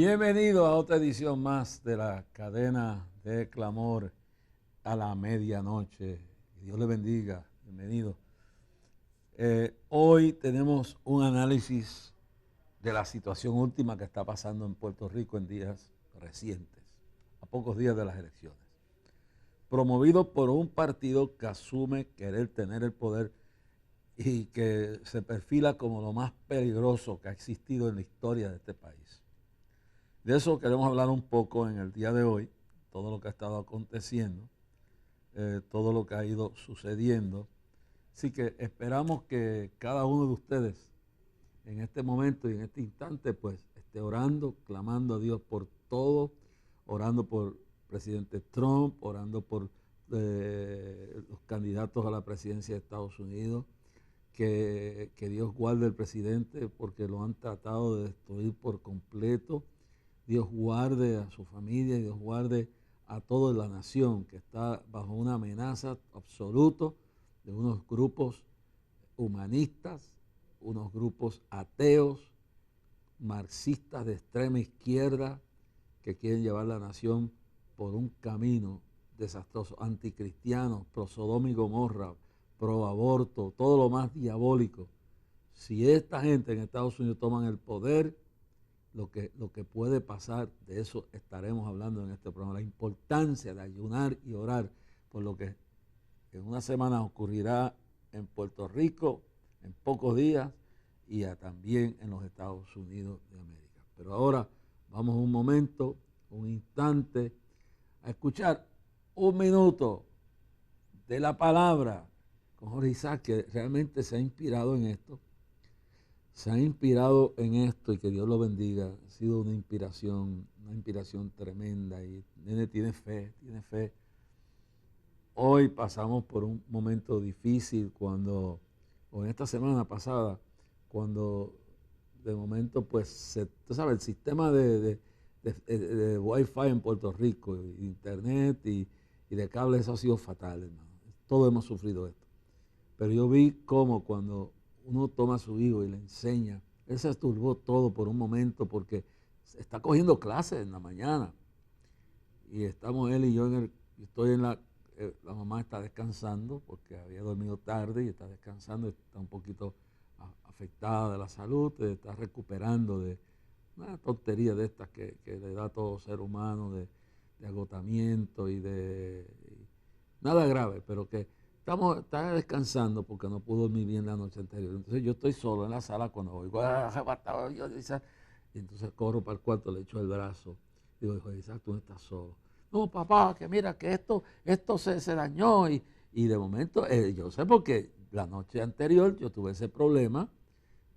Bienvenido a otra edición más de la cadena de clamor a la medianoche. Dios le bendiga. Bienvenido. Hoy tenemos un análisis de la situación última que está pasando en Puerto Rico en días recientes, a pocos días de las elecciones. Promovido por un partido que asume querer tener el poder y que se perfila como lo más peligroso que ha existido en la historia de este país. De eso queremos hablar un poco en el día de hoy, todo lo que ha estado aconteciendo, todo lo que ha ido sucediendo. Así que esperamos que cada uno de ustedes en este momento y en este instante pues esté orando, clamando a Dios por todo, orando por el presidente Trump, orando por los candidatos a la presidencia de Estados Unidos, que Dios guarde al presidente porque lo han tratado de destruir por completo. Dios guarde a su familia y Dios guarde a toda la nación que está bajo una amenaza absoluta de unos grupos humanistas, unos grupos ateos, marxistas de extrema izquierda que quieren llevar la nación por un camino desastroso, anticristianos, pro Sodoma y Gomorra, pro aborto, todo lo más diabólico. Si esta gente en Estados Unidos toman el poder, lo que puede pasar, de eso estaremos hablando en este programa, la importancia de ayunar y orar por lo que en una semana ocurrirá en Puerto Rico, en pocos días, y también en los Estados Unidos de América. Pero ahora vamos un momento, un instante, a escuchar un minuto de la palabra con Jorge Isaac, que realmente se ha inspirado en esto. Se ha inspirado en esto y que Dios lo bendiga. Ha sido una inspiración tremenda y nene tiene fe. Hoy pasamos por un momento difícil o en esta semana pasada, cuando de momento pues, tú sabes, el sistema de Wi-Fi en Puerto Rico, internet y de cable, eso ha sido fatal, hermano. Todos hemos sufrido esto. Pero yo vi cómo cuando uno toma a su hijo y le enseña, él se esturbó todo por un momento porque está cogiendo clases en la mañana. Y estamos él y yo la mamá está descansando porque había dormido tarde y está descansando, está un poquito afectada de la salud, está recuperando de una tontería de estas que le da a todo ser humano, de agotamiento nada grave, pero que está descansando porque no pudo dormir bien la noche anterior. Entonces yo estoy solo en la sala cuando oigo, y entonces corro para el cuarto, le echo el brazo. Digo, hijo de Isaac, tú no estás solo. No, papá, que mira, que esto se dañó. Y de momento, yo sé porque la noche anterior yo tuve ese problema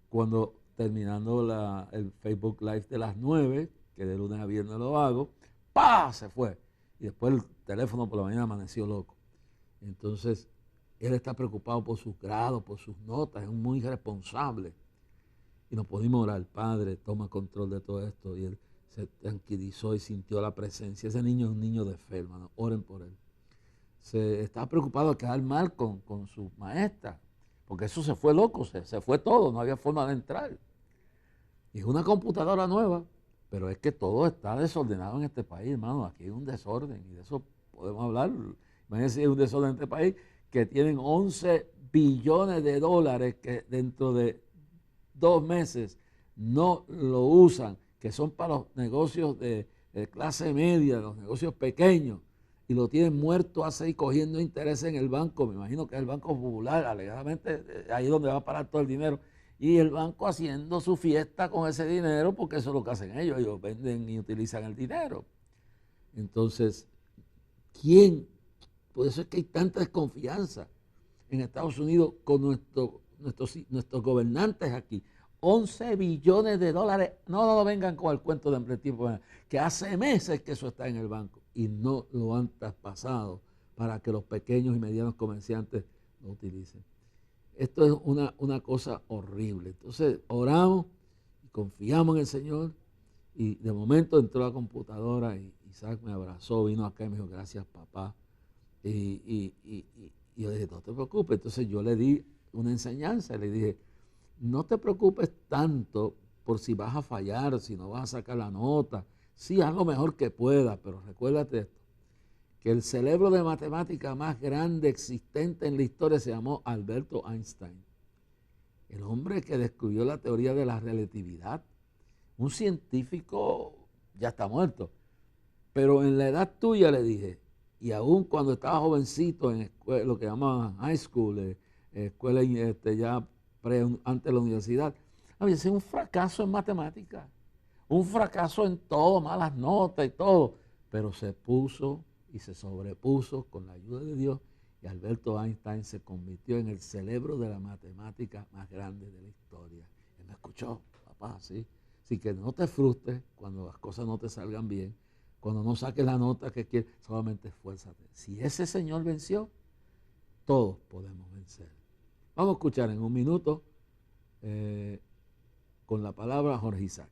cuando terminando el Facebook Live de las 9, que de lunes a viernes lo hago, ¡pah! Se fue. Y después el teléfono por la mañana amaneció loco. Entonces, él está preocupado por sus grados, por sus notas, es muy responsable. Y nos pudimos orar, Padre, toma control de todo esto. Y él se tranquilizó y sintió la presencia. Ese niño es un niño de fe, hermano, oren por él. Se está preocupado de quedar mal con su maestra, porque eso se fue loco, se fue todo, no había forma de entrar. Y es una computadora nueva, pero es que todo está desordenado en este país, hermano. Aquí hay un desorden y de eso podemos hablar. Imagínense, hay un desorden en este país que tienen 11 billones de dólares que dentro de 2 meses no lo usan, que son para los negocios de clase media, los negocios pequeños, y lo tienen muerto hace y cogiendo interés en el banco. Me imagino que es el Banco Popular, alegadamente, ahí es donde va a parar todo el dinero. Y el banco haciendo su fiesta con ese dinero, porque eso es lo que hacen ellos venden y utilizan el dinero. Entonces, ¿quién? Por eso es que hay tanta desconfianza en Estados Unidos con nuestros gobernantes aquí. 11 billones de dólares, no vengan con el cuento de hambre tiempo, que hace meses que eso está en el banco y no lo han traspasado para que los pequeños y medianos comerciantes lo utilicen. Esto es una cosa horrible. Entonces oramos y confiamos en el Señor y de momento entró la computadora y Isaac me abrazó, vino acá y me dijo, gracias papá. Y yo dije, no te preocupes. Entonces yo le di una enseñanza, le dije, no te preocupes tanto por si vas a fallar, si no vas a sacar la nota. Sí, haz lo mejor que puedas, pero recuérdate esto, que el cerebro de matemática más grande existente en la historia se llamó Alberto Einstein, el hombre que descubrió la teoría de la relatividad. Un científico ya está muerto, pero en la edad tuya, le dije, y aún cuando estaba jovencito en escuela, lo que llamaban high school, escuela ya antes de la universidad, había sido un fracaso en matemáticas, un fracaso en todo, malas notas y todo, pero se puso y se sobrepuso con la ayuda de Dios, y Alberto Einstein se convirtió en el cerebro de la matemática más grande de la historia. Él me escuchó, papá, sí. Así que no te frustres cuando las cosas no te salgan bien, cuando no saques la nota que quieres, solamente esfuérzate. Si ese señor venció, todos podemos vencer. Vamos a escuchar en un minuto con la palabra Jorge Isaac.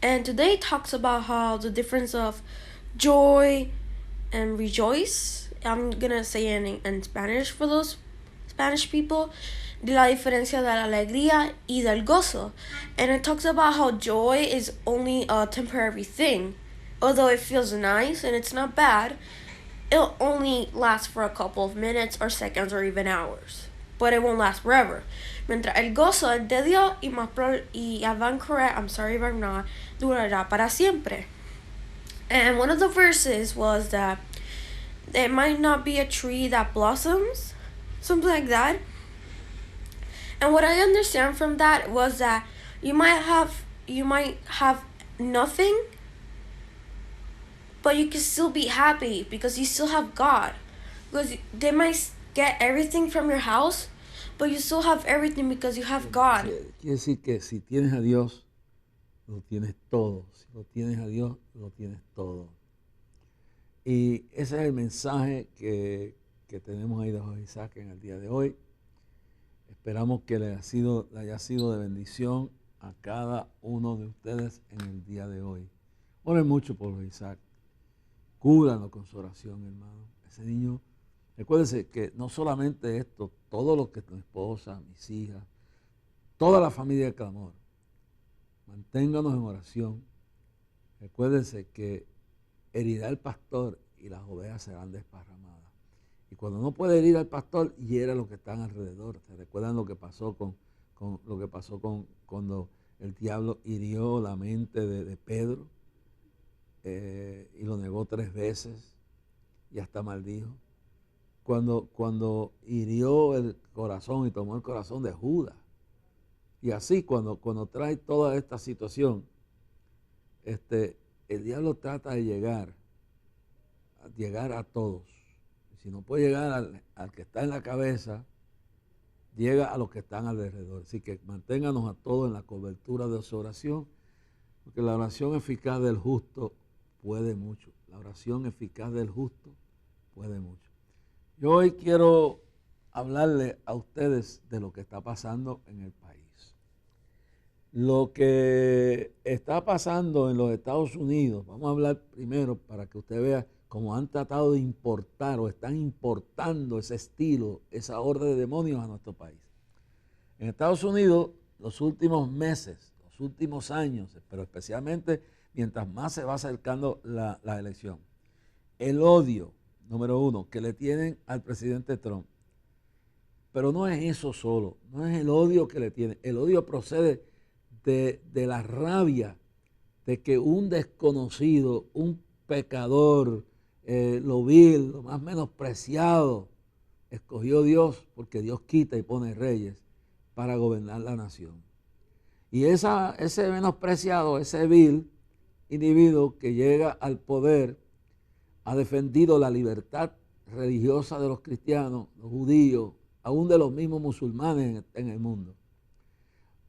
And today talks about how the difference of joy and rejoice. I'm gonna say in Spanish for those Spanish people. De la diferencia de la alegría y del gozo. And it talks about how joy is only a temporary thing. Although it feels nice and it's not bad, it'll only last for a couple of minutes or seconds or even hours. But it won't last forever. Mientras el gozo es de Dios y Adán correct, I'm sorry if I'm not, durará para siempre. And one of the verses was that it might not be a tree that blossoms, something like that. And what I understand from that was that you might have nothing, but you can still be happy because you still have God. Because they might get everything from your house, but you still have everything because you have God. Quiere decir que si tienes a Dios, lo tienes todo. Si lo tienes a Dios, lo tienes todo. Y ese es el mensaje que tenemos ahí de Jorge Isaac en el día de hoy. Esperamos que le haya sido de bendición a cada uno de ustedes en el día de hoy. Oren mucho por Jorge Isaac. Cúbranlo con su oración, hermano. Ese niño, recuérdense que no solamente esto, todo lo que tu esposa, mis hijas, toda la familia de Clamor, manténganos en oración. Recuérdense que herirá el pastor y las ovejas serán desparramadas. Y cuando no puede herir al pastor, hiera a los que están alrededor. ¿Se recuerdan lo que pasó cuando el diablo hirió la mente de Pedro y lo negó 3 veces y hasta maldijo? Cuando hirió el corazón y tomó el corazón de Judas. Y así cuando trae toda esta situación, el diablo trata de llegar a todos. Si no puede llegar al que está en la cabeza, llega a los que están alrededor. Así que manténganos a todos en la cobertura de su oración, porque la oración eficaz del justo puede mucho. La oración eficaz del justo puede mucho. Yo hoy quiero hablarle a ustedes de lo que está pasando en el país. Lo que está pasando en los Estados Unidos, vamos a hablar primero para que usted vea cómo han tratado de importar o están importando ese estilo, esa orden de demonios a nuestro país. En Estados Unidos, los últimos meses, los últimos años, pero especialmente mientras más se va acercando la elección, el odio, número 1, que le tienen al presidente Trump. Pero no es eso solo, no es el odio que le tienen. El odio procede de la rabia de que un desconocido, un pecador, lo vil, lo más menospreciado, escogió Dios, porque Dios quita y pone reyes para gobernar la nación. Y ese menospreciado, ese vil individuo que llega al poder, ha defendido la libertad religiosa de los cristianos, los judíos, aún de los mismos musulmanes en el mundo.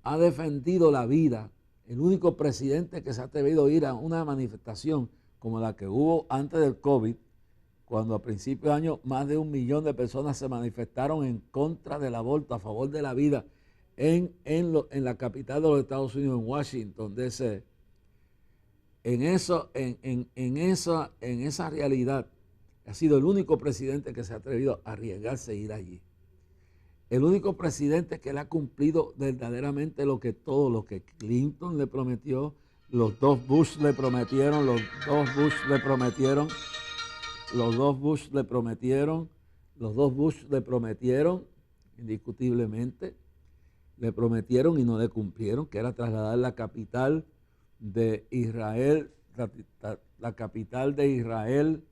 Ha defendido la vida. El único presidente que se ha atrevido a ir a una manifestación como la que hubo antes del COVID, cuando a principios de año más de 1 millón de personas se manifestaron en contra del aborto, a favor de la vida, en la capital de los Estados Unidos, en Washington, D.C. En esa realidad ha sido el único presidente que se ha atrevido a arriesgarse a ir allí. el único presidente que le ha cumplido verdaderamente lo que Clinton le prometió, los dos Bush le prometieron, los dos Bush le prometieron, indiscutiblemente, le prometieron y no le cumplieron, que era trasladar la capital de Israel, la capital de Israel,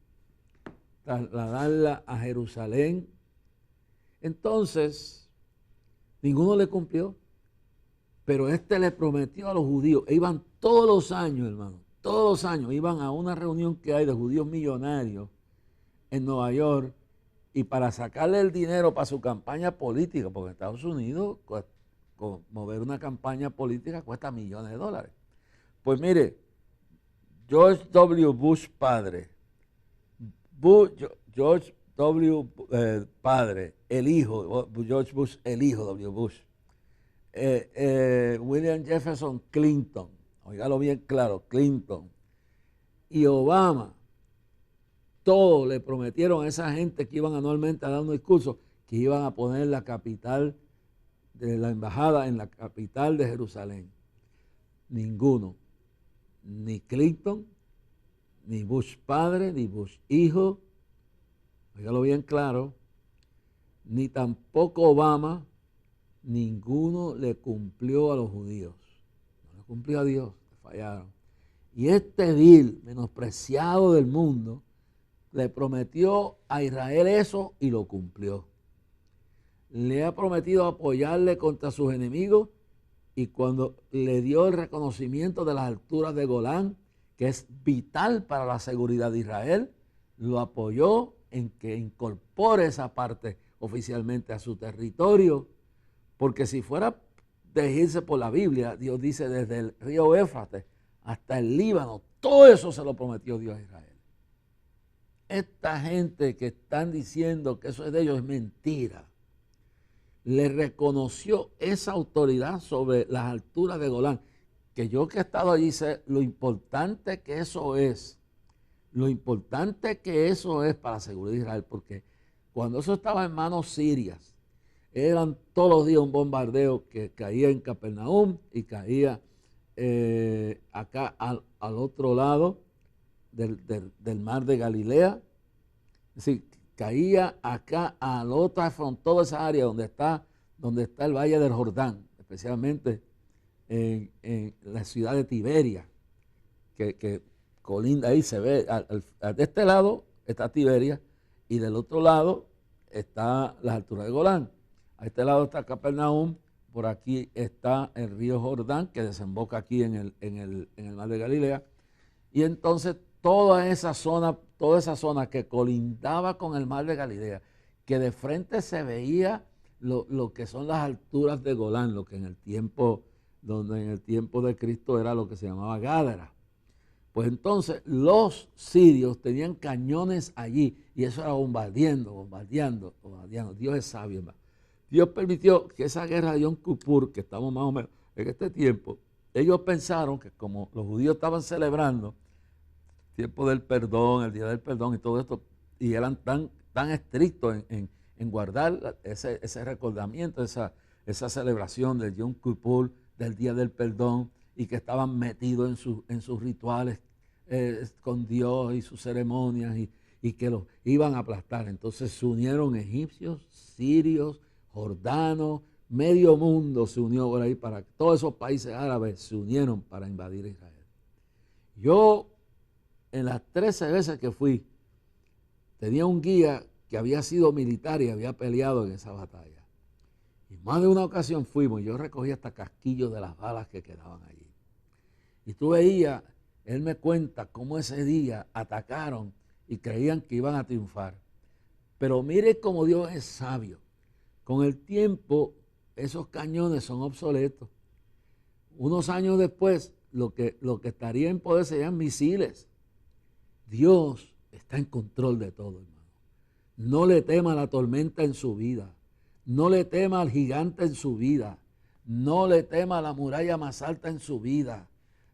trasladarla a Jerusalén. Entonces, ninguno le cumplió, pero le prometió a los judíos, e iban todos los años, hermano, todos los años, iban a una reunión que hay de judíos millonarios en Nueva York, y para sacarle el dinero para su campaña política, porque en Estados Unidos mover una campaña política cuesta millones de dólares. Pues mire, George W. Bush padre, George W. Padre, el hijo, George Bush, el hijo W. Bush, William Jefferson Clinton, oígalo bien claro, Clinton, y Obama, todos le prometieron a esa gente que iban anualmente a dar un discurso que iban a poner la capital de la embajada en la capital de Jerusalén. Ninguno, ni Clinton, ni Bush padre, ni Bush hijo, oígalo bien claro, ni tampoco Obama, ninguno le cumplió a los judíos. No le cumplió a Dios, fallaron. Y este vil menospreciado del mundo le prometió a Israel eso y lo cumplió. Le ha prometido apoyarle contra sus enemigos, y cuando le dio el reconocimiento de las alturas de Golán, que es vital para la seguridad de Israel, lo apoyó en que incorpore esa parte oficialmente a su territorio, porque si fuera de irse por la Biblia, Dios dice desde el río Éufrates hasta el Líbano, todo eso se lo prometió Dios a Israel. Esta gente que están diciendo que eso es de ellos es mentira. Le reconoció esa autoridad sobre las alturas de Golán, que yo que he estado allí sé lo importante que eso es, para la seguridad de Israel, porque cuando eso estaba en manos sirias, eran todos los días un bombardeo que caía en Capernaum y caía acá al otro lado del mar de Galilea. Es decir, caía acá al otro frente, toda esa área donde está el Valle del Jordán, especialmente en la ciudad de Tiberia, que colinda ahí, se ve, de este lado está Tiberia y del otro lado está las alturas de Golán. A este lado está Capernaum, por aquí está el río Jordán, que desemboca aquí en el mar de Galilea. Y entonces toda esa zona que colindaba con el mar de Galilea, que de frente se veía lo que son las alturas de Golán, lo que en el tiempo de Cristo era lo que se llamaba Gádara. Pues entonces los sirios tenían cañones allí, y eso era bombardeando. Dios es sabio, hermano. Dios permitió que esa guerra de Yom Kippur, que estamos más o menos en este tiempo, ellos pensaron que como los judíos estaban celebrando el tiempo del perdón, el día del perdón y todo esto, y eran tan estrictos en guardar ese recordamiento, esa celebración del Yom Kippur, del día del perdón, y que estaban metidos en sus rituales con Dios y sus ceremonias, y que los iban a aplastar. Entonces se unieron egipcios, sirios, jordanos, medio mundo se unió por ahí, para todos esos países árabes se unieron para invadir Israel. Yo, en las 13 veces que fui, tenía un guía que había sido militar y había peleado en esa batalla. Y más de una ocasión fuimos, yo recogí hasta casquillos de las balas que quedaban allí. Y tú veías, él me cuenta cómo ese día atacaron y creían que iban a triunfar. Pero mire cómo Dios es sabio. Con el tiempo, esos cañones son obsoletos. Unos años después, lo que estaría en poder serían misiles. Dios está en control de todo, hermano. No le tema a la tormenta en su vida. No le tema al gigante en su vida. No le tema a la muralla más alta en su vida.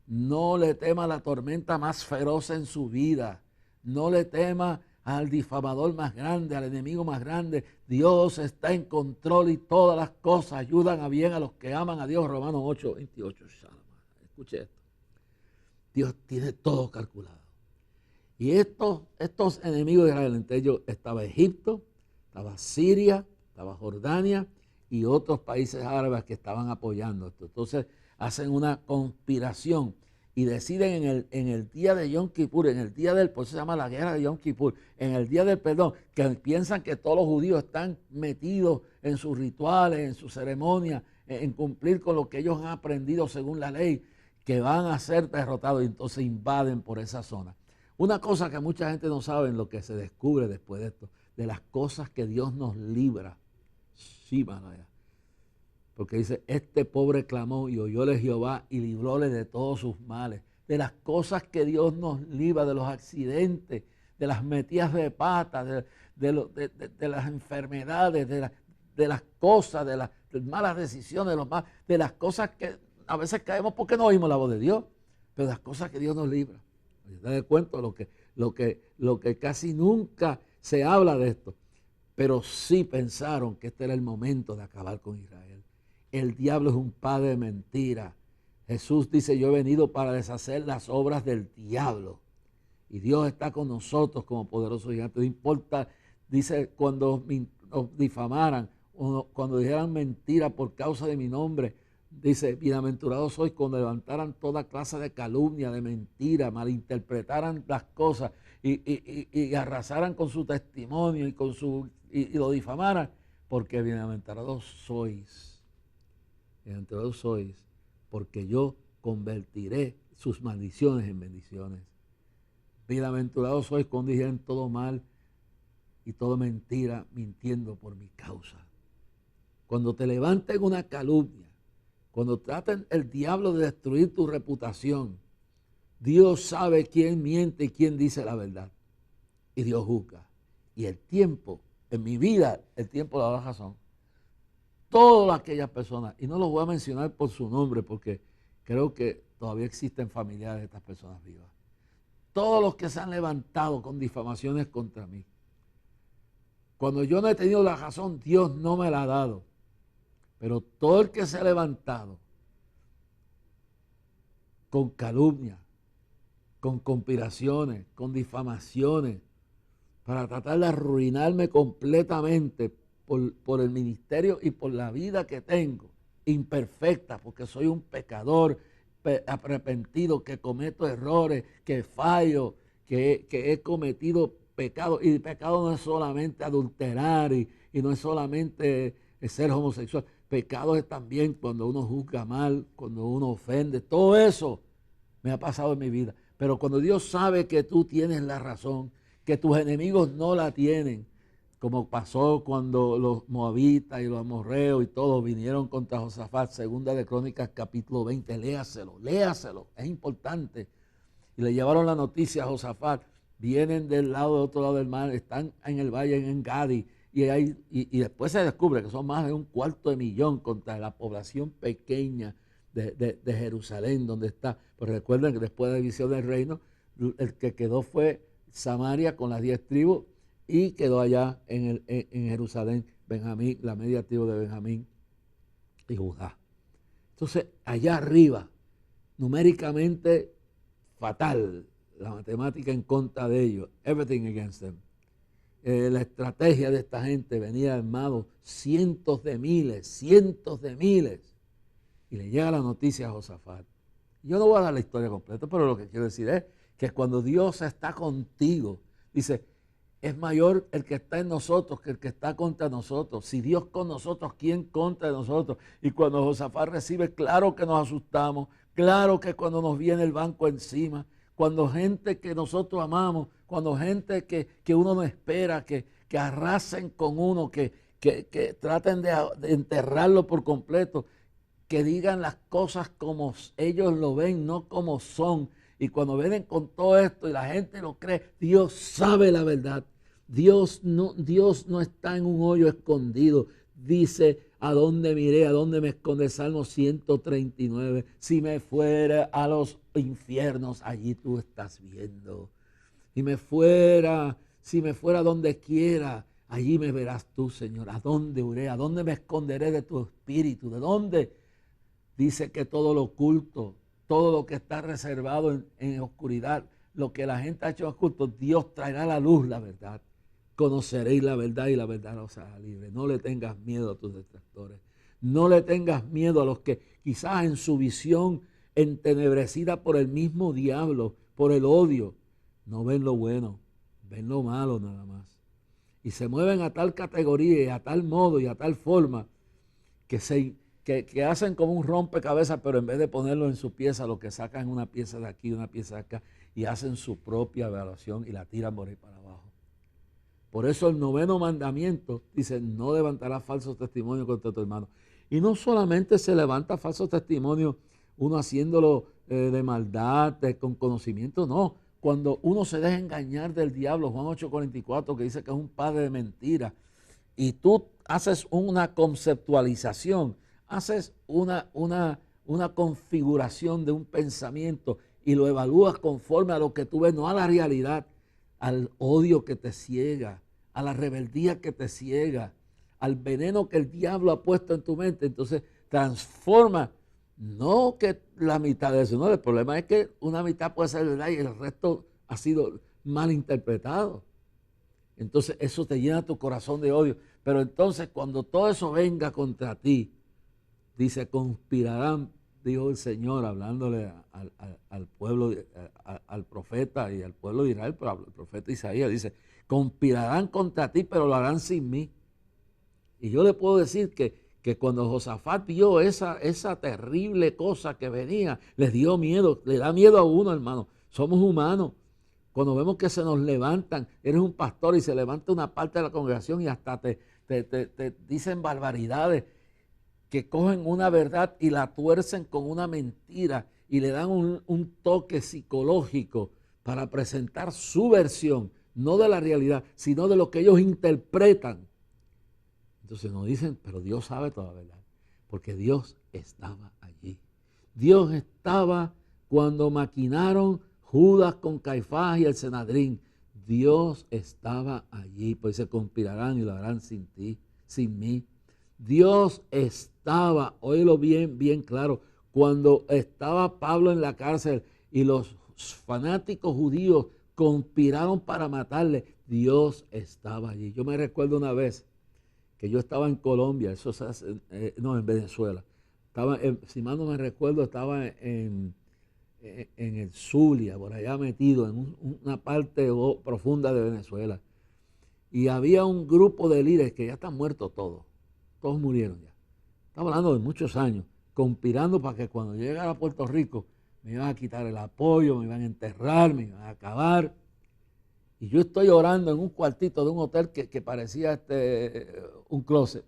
No le tema a la tormenta más feroz en su vida. No le tema al difamador más grande, al enemigo más grande. Dios está en control y todas las cosas ayudan a bien a los que aman a Dios. Romanos 8:28. Escuche esto. Dios tiene todo calculado. Y estos enemigos de Israel, entre ellos estaba Egipto, estaba Siria, estaba Jordania y otros países árabes que estaban apoyando esto. Entonces hacen una conspiración y deciden en el día de Yom Kippur, por eso se llama la guerra de Yom Kippur, en el día del perdón, que piensan que todos los judíos están metidos en sus rituales, en sus ceremonias, en cumplir con lo que ellos han aprendido según la ley, que van a ser derrotados y entonces invaden por esa zona. Una cosa que mucha gente no sabe en lo que se descubre después de esto, de las cosas que Dios nos libra. Sí, Manaya. Porque dice, este pobre clamó y oyóle Jehová y libróle de todos sus males. De las cosas que Dios nos libra, de los accidentes, de las metidas de patas, de las enfermedades, de las cosas, de las malas decisiones, de las cosas que a veces caemos porque no oímos la voz de Dios, pero las cosas que Dios nos libra. Te das cuenta lo que casi nunca se habla de esto, pero sí pensaron que este era el momento de acabar con Israel. El diablo es un padre de mentira. Jesús dice, yo he venido para deshacer las obras del diablo. Y Dios está con nosotros como poderoso gigante. No importa, dice, cuando nos difamaran, cuando dijeran mentira por causa de mi nombre, dice, bienaventurados sois cuando levantaran toda clase de calumnia, de mentira, malinterpretaran las cosas y arrasaran con su testimonio y lo difamaran, porque bienaventurados sois, porque yo convertiré sus maldiciones en bendiciones. Bienaventurados sois cuando dijeran todo mal y todo mentira, mintiendo por mi causa. Cuando te levanten una calumnia, cuando traten el diablo de destruir tu reputación, Dios sabe quién miente y quién dice la verdad. Y Dios juzga. Y el tiempo, en mi vida, el tiempo da la razón. Todas aquellas personas, y no los voy a mencionar por su nombre porque creo que todavía existen familiares de estas personas vivas. Todos los que se han levantado con difamaciones contra mí. Cuando yo no he tenido la razón, Dios no me la ha dado. Pero todo el que se ha levantado con calumnia, con conspiraciones, con difamaciones, para tratar de arruinarme completamente por el ministerio y por la vida que tengo, imperfecta, porque soy un pecador arrepentido, que cometo errores, que fallo, que he cometido pecados. Y el pecado no es solamente adulterar y no es solamente ser homosexual. Pecado es también cuando uno juzga mal, cuando uno ofende. Todo eso me ha pasado en mi vida. Pero cuando Dios sabe que tú tienes la razón, que tus enemigos no la tienen, como pasó cuando los moabitas y los amorreos y todos vinieron contra Josafat, segunda de Crónicas capítulo 20, léaselo, es importante. Y le llevaron la noticia a Josafat, vienen del otro lado del mar, están en el valle en Engadi, y después se descubre que son más de 250,000 contra la población pequeña de Jerusalén, donde está. Pero recuerden que después de la división del reino, el que quedó fue Samaria con las 10 tribus, y quedó allá en Jerusalén Benjamín, la media tribu de Benjamín y Judá. Entonces, allá arriba, numéricamente fatal, la matemática en contra de ellos, everything against them. La estrategia de esta gente venía armado cientos de miles, y le llega la noticia a Josafat. Yo no voy a dar la historia completa, pero lo que quiero decir es que cuando Dios está contigo, dice, es mayor el que está en nosotros que el que está contra nosotros. Si Dios con nosotros, ¿quién contra nosotros? Y cuando Josafat recibe, claro que nos asustamos, claro que cuando nos viene el banco encima, cuando gente que nosotros amamos, cuando gente que uno no espera, que arrasen con uno, que traten de enterrarlo por completo, que digan las cosas como ellos lo ven, no como son. Y cuando vienen con todo esto y la gente lo cree, Dios sabe la verdad. Dios no está en un hoyo escondido. Dice, ¿a dónde miré? ¿A dónde me esconde? Salmo 139. Si me fuera a los infiernos, allí tú estás viendo. Si me fuera, Si me fuera donde quiera, allí me verás tú, Señor. ¿A dónde iré? ¿A dónde me esconderé de tu espíritu? ¿De dónde? Dice que todo lo oculto, todo lo que está reservado en oscuridad, lo que la gente ha hecho oculto, Dios traerá a la luz la verdad. Conoceréis la verdad y la verdad os hará libre. No le tengas miedo a tus detractores. No le tengas miedo a los que quizás en su visión entenebrecida por el mismo diablo, por el odio, no ven lo bueno, ven lo malo nada más. Y se mueven a tal categoría y a tal modo y a tal forma que hacen como un rompecabezas, pero en vez de ponerlo en su pieza, lo que sacan es una pieza de aquí, una pieza de acá, y hacen su propia evaluación y la tiran por ahí para abajo. Por eso el 9º mandamiento dice, no levantarás falsos testimonios contra tu hermano. Y no solamente se levanta falsos testimonios, uno haciéndolo de maldad, con conocimiento, no. Cuando uno se deja engañar del diablo, Juan 8:44, que dice que es un padre de mentiras, y tú haces una conceptualización, haces una configuración de un pensamiento y lo evalúas conforme a lo que tú ves, no a la realidad, al odio que te ciega, a la rebeldía que te ciega, al veneno que el diablo ha puesto en tu mente. Entonces transforma, no que la mitad de eso, no, el problema es que una mitad puede ser verdad y el resto ha sido mal interpretado. Entonces eso te llena tu corazón de odio. Pero entonces cuando todo eso venga contra ti, dice, conspirarán, dijo el Señor, hablándole al pueblo, al profeta y al pueblo de Israel, pero el profeta Isaías dice, conspirarán contra ti, pero lo harán sin mí. Y yo le puedo decir que cuando Josafat vio esa terrible cosa que venía, les dio miedo, le da miedo a uno, hermano. Somos humanos. Cuando vemos que se nos levantan, eres un pastor y se levanta una parte de la congregación y hasta te dicen barbaridades, que cogen una verdad y la tuercen con una mentira y le dan un toque psicológico para presentar su versión, no de la realidad, sino de lo que ellos interpretan. Entonces nos dicen, pero Dios sabe toda la verdad, porque Dios estaba allí. Dios estaba cuando maquinaron Judas con Caifás y el Sanedrín. Dios estaba allí, pues se conspirarán y lo harán sin ti, sin mí. Dios estaba, óyelo bien, bien claro, cuando estaba Pablo en la cárcel y los fanáticos judíos conspiraron para matarle, Dios estaba allí. Yo me recuerdo una vez que yo estaba en Colombia, eso se hace, no, en Venezuela. Estaba, si mal no me recuerdo, estaba en el Zulia, por allá metido, en una parte profunda de Venezuela. Y había un grupo de líderes que ya están muertos todos murieron ya. Estamos hablando de muchos años, conspirando para que cuando llegara a Puerto Rico me iban a quitar el apoyo, me iban a enterrar, me iban a acabar. Y yo estoy orando en un cuartito de un hotel que parecía un closet.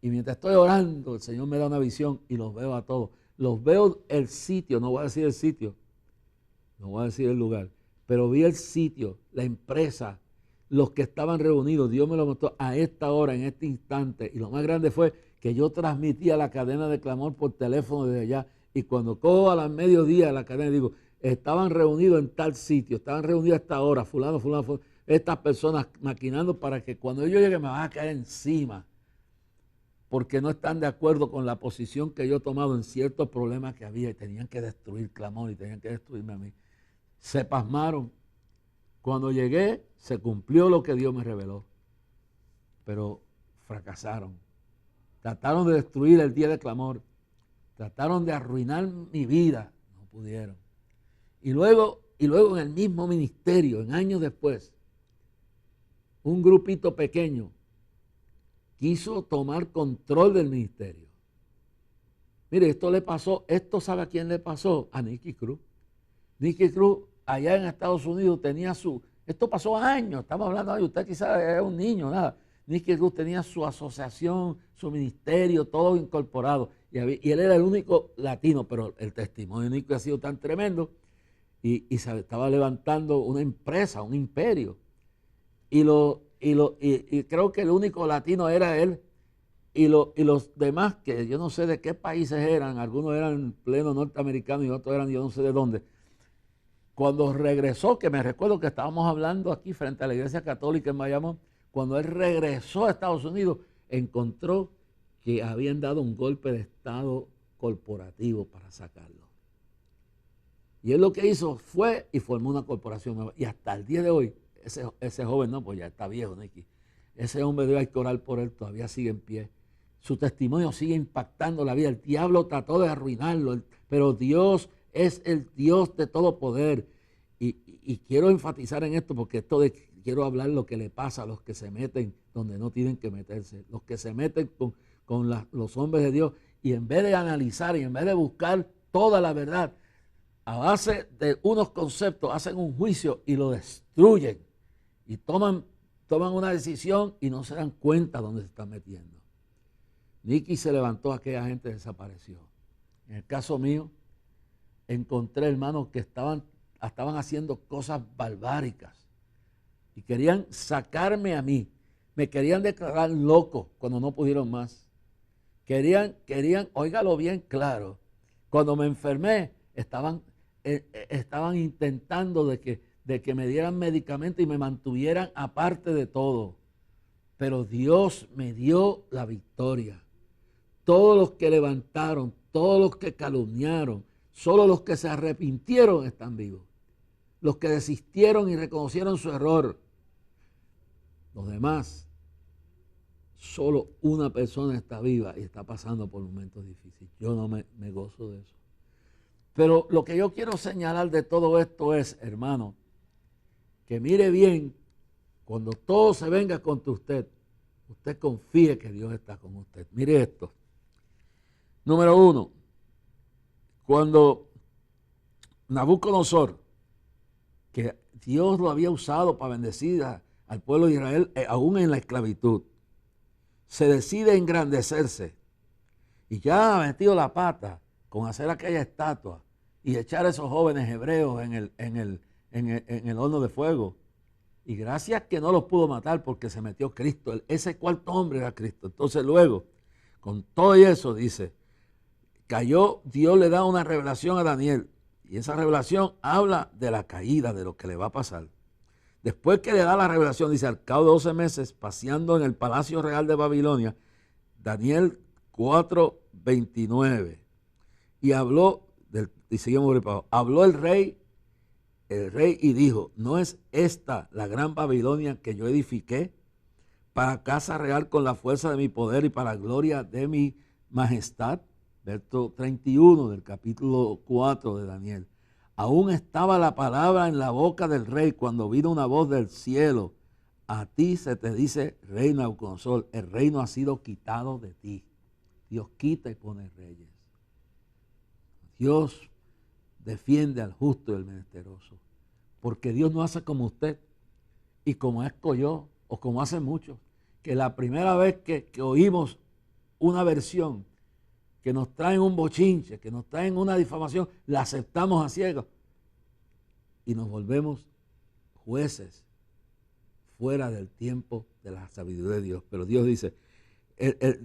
Y mientras estoy orando, el Señor me da una visión y los veo a todos. Los veo el sitio, no voy a decir el sitio, no voy a decir el lugar, pero vi el sitio, la empresa, los que estaban reunidos. Dios me lo mostró a esta hora, en este instante. Y lo más grande fue que yo transmitía la cadena de clamor por teléfono desde allá. Y cuando cojo a las mediodía la cadena, digo, estaban reunidos en tal sitio, estaban reunidos a esta hora, fulano, estas personas maquinando para que cuando yo llegue me van a caer encima, porque no están de acuerdo con la posición que yo he tomado en ciertos problemas que había y tenían que destruir clamor y tenían que destruirme a mí. Se pasmaron. Cuando llegué, se cumplió lo que Dios me reveló, pero fracasaron. Trataron de destruir el día de clamor, trataron de arruinar mi vida, no pudieron. Y luego en el mismo ministerio, en años después, un grupito pequeño quiso tomar control del ministerio. Mire, esto ¿sabe a quién le pasó? A Nicky Cruz. Nicky Cruz allá en Estados Unidos tenía esto pasó años, estamos hablando de usted quizás es un niño, nada. Nicky Cruz tenía su asociación, su ministerio, todo incorporado. Y él era el único latino, pero el testimonio de Nicky ha sido tan tremendo y se estaba levantando una empresa, un imperio. Y creo que el único latino era él. Y los demás, que yo no sé de qué países eran, algunos eran pleno norteamericanos y otros eran yo no sé de dónde, Cuando regresó, que me recuerdo que estábamos hablando aquí frente a la iglesia católica en Bayamón, cuando él regresó a Estados Unidos, encontró que habían dado un golpe de estado corporativo para sacarlo. Y él lo que hizo fue y formó una corporación nueva. Y hasta el día de hoy, ese joven, no, pues ya está viejo, Nicky. Ese hombre debe orar por él, todavía sigue en pie. Su testimonio sigue impactando la vida. El diablo trató de arruinarlo, pero Dios es el Dios de todo poder. Y quiero enfatizar en esto porque quiero hablar lo que le pasa a los que se meten donde no tienen que meterse. Los que se meten con los hombres de Dios y en vez de analizar y en vez de buscar toda la verdad, a base de unos conceptos hacen un juicio y lo destruyen. Y toman una decisión y no se dan cuenta dónde se están metiendo. Nicky se levantó, aquella gente desapareció. En el caso mío, encontré hermanos que estaban haciendo cosas barbáricas y querían sacarme a mí. Me querían declarar loco cuando no pudieron más. Querían, óigalo bien claro, cuando me enfermé, estaban intentando de que me dieran medicamentos y me mantuvieran aparte de todo. Pero Dios me dio la victoria. Todos los que levantaron, todos los que calumniaron, solo los que se arrepintieron están vivos. Los que desistieron y reconocieron su error. Los demás, solo una persona está viva y está pasando por momentos difíciles. Yo no me gozo de eso. Pero lo que yo quiero señalar de todo esto es, hermano, que mire bien, cuando todo se venga contra usted, usted confíe que Dios está con usted. Mire esto. Número 1, cuando Nabucodonosor, que Dios lo había usado para bendecir al pueblo de Israel, aún en la esclavitud, se decide engrandecerse y ya ha metido la pata con hacer aquella estatua y echar a esos jóvenes hebreos en el horno de fuego. Y gracias que no los pudo matar porque se metió Cristo. Ese cuarto hombre era Cristo. Entonces luego, con todo eso, dice, Dios le da una revelación a Daniel. Y esa revelación habla de la caída, de lo que le va a pasar. Después que le da la revelación, dice, al cabo de 12 meses, paseando en el Palacio Real de Babilonia, Daniel 4:29. Y habló, y seguimos preparado, habló el rey y dijo, ¿no es esta la gran Babilonia que yo edifiqué para casa real con la fuerza de mi poder y para gloria de mi majestad? Verso 31 del capítulo 4 de Daniel. Aún estaba la palabra en la boca del rey cuando vino una voz del cielo. A ti se te dice, rey Nabucodonosor, el reino ha sido quitado de ti. Dios quita y pone reyes. Dios defiende al justo y al menesteroso. Porque Dios no hace como usted y como hago yo o como hacen muchos. Que la primera vez que oímos una versión que nos traen un bochinche, que nos traen una difamación, la aceptamos a ciegas y nos volvemos jueces fuera del tiempo de la sabiduría de Dios. Pero Dios dice,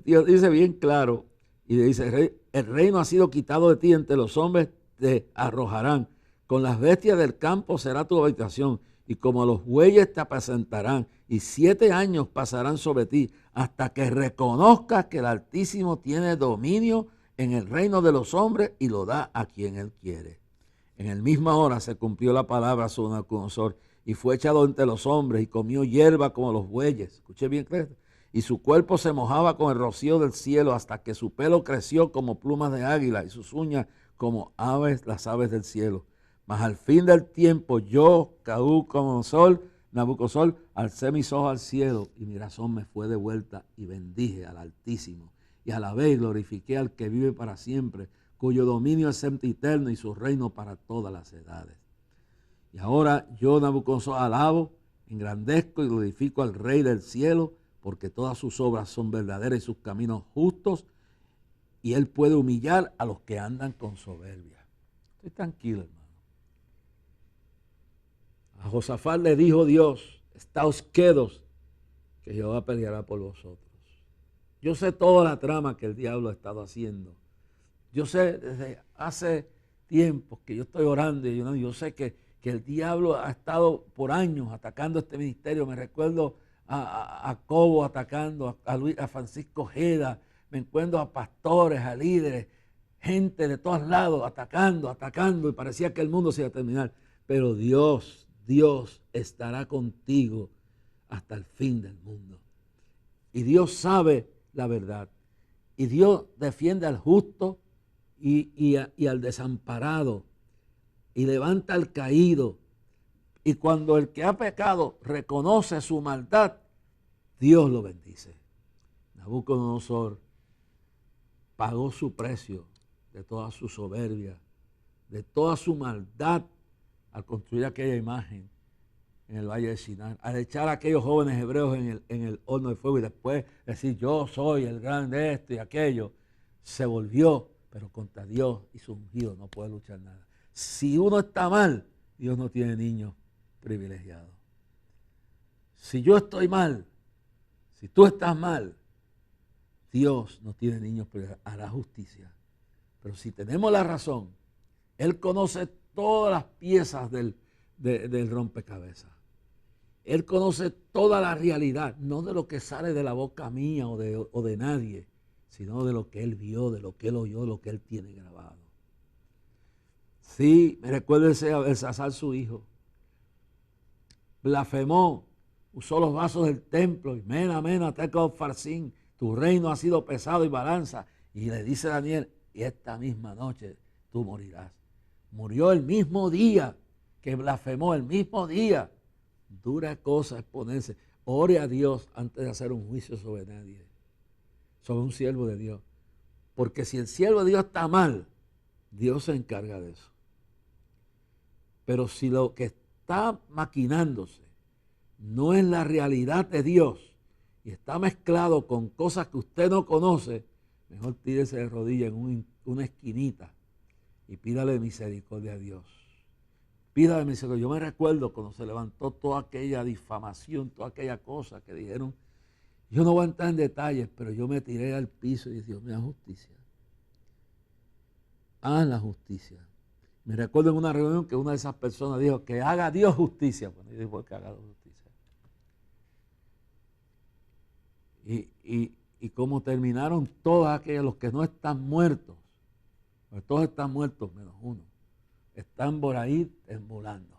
Dios dice bien claro y le dice, el reino ha sido quitado de ti, entre los hombres te arrojarán, con las bestias del campo será tu habitación y como los bueyes te apacentarán y 7 años pasarán sobre ti hasta que reconozcas que el Altísimo tiene dominio en el reino de los hombres y lo da a quien él quiere. En el misma hora se cumplió la palabra sobre Nabucodonosor y fue echado entre los hombres y comió hierba como los bueyes. Escuché bien, ¿crees? Y su cuerpo se mojaba con el rocío del cielo hasta que su pelo creció como plumas de águila y sus uñas como las aves del cielo. Mas al fin del tiempo yo, Nabucodonosor, alcé mis ojos al cielo y mi razón me fue devuelta y bendije al Altísimo. Y alabé y glorifiqué al que vive para siempre, cuyo dominio es sempiterno y su reino para todas las edades. Y ahora yo, Nabucodonosor, alabo, engrandezco y glorifico al Rey del cielo, porque todas sus obras son verdaderas y sus caminos justos, y él puede humillar a los que andan con soberbia. Estoy tranquilo, hermano. A Josafat le dijo Dios, estáos quedos, que Jehová peleará por vosotros. Yo sé toda la trama que el diablo ha estado haciendo. Yo sé desde hace tiempo que yo estoy orando y yo sé que que el diablo ha estado por años atacando este ministerio. Me recuerdo a Cobo atacando, a Francisco Ojeda, me encuentro a pastores, a líderes, gente de todos lados atacando, y parecía que el mundo se iba a terminar. Pero Dios estará contigo hasta el fin del mundo. Y Dios sabe la verdad. Y Dios defiende al justo y al desamparado. Y levanta al caído. Y cuando el que ha pecado reconoce su maldad, Dios lo bendice. Nabucodonosor pagó su precio de toda su soberbia, de toda su maldad al construir aquella imagen en el valle de Sinar, al echar a aquellos jóvenes hebreos en el horno de fuego y después decir yo soy el grande esto y aquello. Se volvió, pero contra Dios y su ungido no puede luchar nada. Si uno está mal, Dios no tiene niños privilegiados. Si yo estoy mal, si tú estás mal, Dios no tiene niños privilegiados, hará justicia. Pero si tenemos la razón, Él conoce todas las piezas del rompecabezas. Él conoce toda la realidad, no de lo que sale de la boca mía o de nadie, sino de lo que Él vio, de lo que Él oyó, de lo que Él tiene grabado. Sí, me recuerdo ese Belsasar, su hijo. Blasfemó, usó los vasos del templo y mena, tekel farsin, tu reino ha sido pesado y balanza. Y le dice Daniel, y esta misma noche tú morirás. Murió el mismo día que blasfemó, el mismo día. Dura cosa es ponerse. Ore a Dios antes de hacer un juicio sobre nadie, sobre un siervo de Dios. Porque si el siervo de Dios está mal, Dios se encarga de eso. Pero si lo que está maquinándose no es la realidad de Dios y está mezclado con cosas que usted no conoce, mejor tírese de rodillas en una esquinita y pídale misericordia a Dios. Pídale misericordia. Yo me recuerdo cuando se levantó toda aquella difamación, toda aquella cosa que dijeron. Yo no voy a entrar en detalles, pero yo me tiré al piso y dije, Dios, me da justicia. Haz la justicia. Me recuerdo en una reunión que una de esas personas dijo que haga Dios justicia. Bueno, yo digo que haga Dios justicia. Y como terminaron todos aquellos, los que no están muertos, pues todos están muertos menos uno, están por ahí temblando.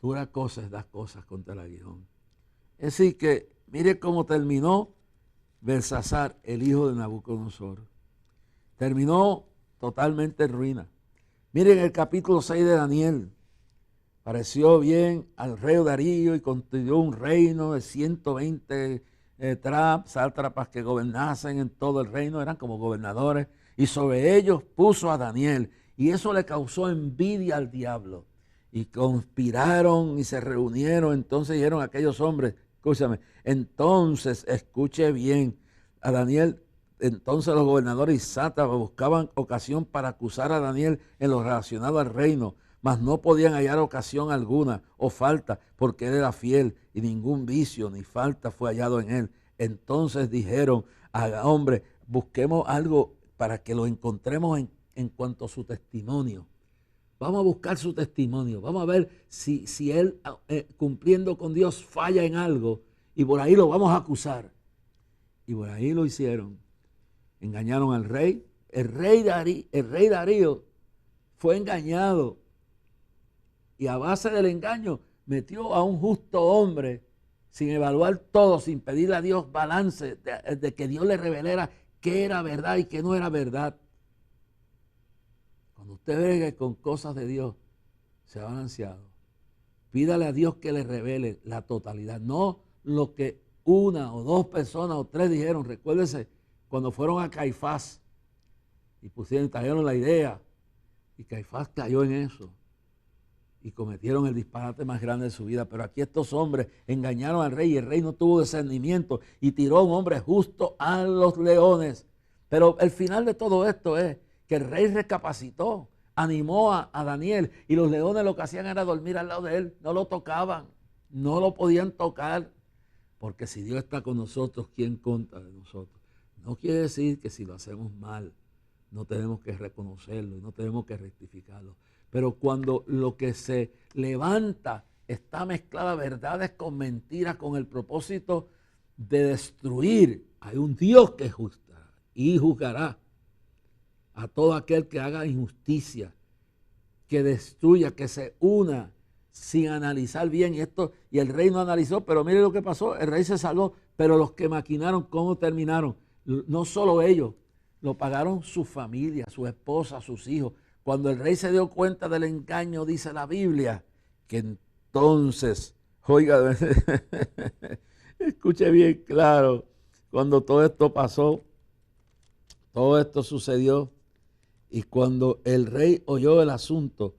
Dura cosa es dar cosas contra el aguijón. Es decir que, mire cómo terminó Belsasar, el hijo de Nabucodonosor. Terminó totalmente en ruina. Miren el capítulo 6 de Daniel. Pareció bien al rey Darío y constituyó un reino de 120 sátrapas que gobernasen en todo el reino, eran como gobernadores, y sobre ellos puso a Daniel, y eso le causó envidia al diablo, y conspiraron y se reunieron. Entonces dijeron aquellos hombres, escúchame, entonces escuche bien a Daniel. Entonces los gobernadores y sátrapas buscaban ocasión para acusar a Daniel en lo relacionado al reino, mas no podían hallar ocasión alguna o falta, porque él era fiel y ningún vicio ni falta fue hallado en él. Entonces dijeron, hombre, busquemos algo para que lo encontremos en cuanto a su testimonio. Vamos a buscar su testimonio, vamos a ver si él cumpliendo con Dios falla en algo y por ahí lo vamos a acusar. Y por ahí lo hicieron. Engañaron al rey. El rey Darío fue engañado y a base del engaño metió a un justo hombre sin evaluar todo, sin pedirle a Dios balance, de que Dios le revelara qué era verdad y qué no era verdad. Cuando usted ve con cosas de Dios, se ha balanceado. Pídale a Dios que le revele la totalidad, no lo que una o dos personas o tres dijeron. Recuérdese cuando fueron a Caifás y trajeron la idea, y Caifás cayó en eso y cometieron el disparate más grande de su vida. Pero aquí estos hombres engañaron al rey y el rey no tuvo discernimiento y tiró a un hombre justo a los leones. Pero el final de todo esto es que el rey recapacitó, animó a Daniel, y los leones lo que hacían era dormir al lado de él, no lo tocaban, no lo podían tocar, porque si Dios está con nosotros, ¿quién contra de nosotros? No quiere decir que si lo hacemos mal, no tenemos que reconocerlo y no tenemos que rectificarlo. Pero cuando lo que se levanta está mezclada verdades con mentiras, con el propósito de destruir, hay un Dios que juzgará y juzgará a todo aquel que haga injusticia, que destruya, que se una sin analizar bien. Y el rey no analizó, pero mire lo que pasó, el rey se salvó, pero los que maquinaron, ¿cómo terminaron? No solo ellos, lo pagaron su familia, su esposa, sus hijos. Cuando el rey se dio cuenta del engaño, dice la Biblia, que entonces, oiga, escuche bien claro, cuando todo esto pasó, todo esto sucedió, y cuando el rey oyó el asunto,